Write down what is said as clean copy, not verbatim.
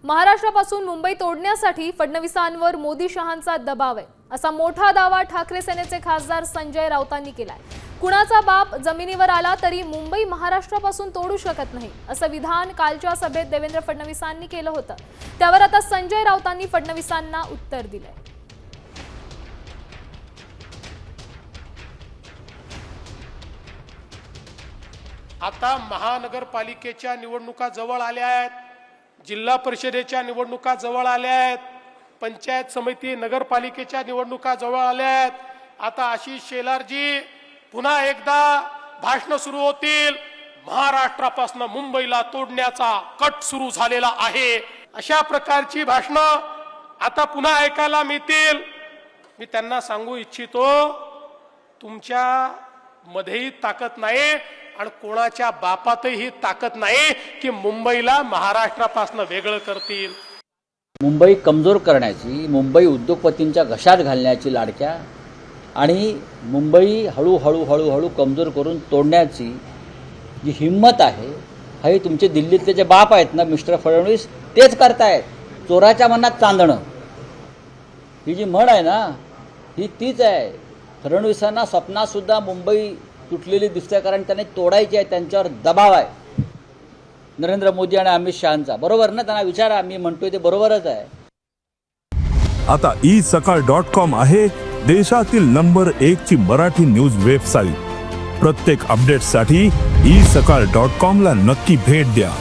महाराष्ट्रापासून मुंबई तोडण्यासाठी फडणवीसांवर मोदी शहांचा दबाव आहे असा मोठा दावा ठाकरे सेनेचे खासदार संजय राऊतांनी केलाय। कुणाचा बाप जमिनीवर आला तरी मुंबई महाराष्ट्रापासून तोडू शकत नाही असं विधान कालच्या सभेत देवेंद्र फडणवीसांनी केलं होतं। त्यावर आता संजय राऊतांनी फडणवीसांना उत्तर दिलंय। आता महानगरपालिकेच्या निवडणुका जवळ आल्या आहेत, जिल्हा परिषदेच्या निवडणुका जवळ आल्या आहेत, पंचायत समिती नगरपालिकेच्या निवडणुका जवळ आल्या आहेत। आता आशिष शेलारजी पुन्हा एकदा भाषण सुरू होतील। महाराष्ट्रापासून मुंबईला तोडण्याचा कट सुरू झालेला आहे, अशा प्रकारची भाषण आता पुन्हा ऐकायला मिळतील। मी त्यांना सांगू इच्छितो, तुमच्या मध्येही ताकद नाही आणि कोणाच्या बापातही ताकद नाही की मुंबईला महाराष्ट्रापासून वेगळं करतील। मुंबई कमजोर करण्याची, मुंबई उद्योगपतींच्या घशात घालण्याची लाडक्या आणि मुंबई हळूहळू कमजोर करून तोडण्याची जी हिम्मत आहे, हे तुमचे दिल्लीतले जे बाप आहेत ना मिस्टर फडणवीस, तेच करतायत। चोराच्या मनात चांदणं ही जी म्हण आहे ना, ही तीच आहे। फडणवीसांना स्वप्नातसुद्धा मुंबई तुटलेली दिसते, कारण त्यांनी तोडायची आहे, त्यांच्यावर दबाव आहे नरेंद्र मोदी आणि अमित शहांचा। बरोबर ना? त्यांना विचारा, मी म्हणतोय ते बरोबरच आहे। आता isakal.com आहे देशातील नंबर 1 ची मराठी न्यूज वेबसाईट। प्रत्येक अपडेटसाठी isakal.com ला नक्की भेट द्या।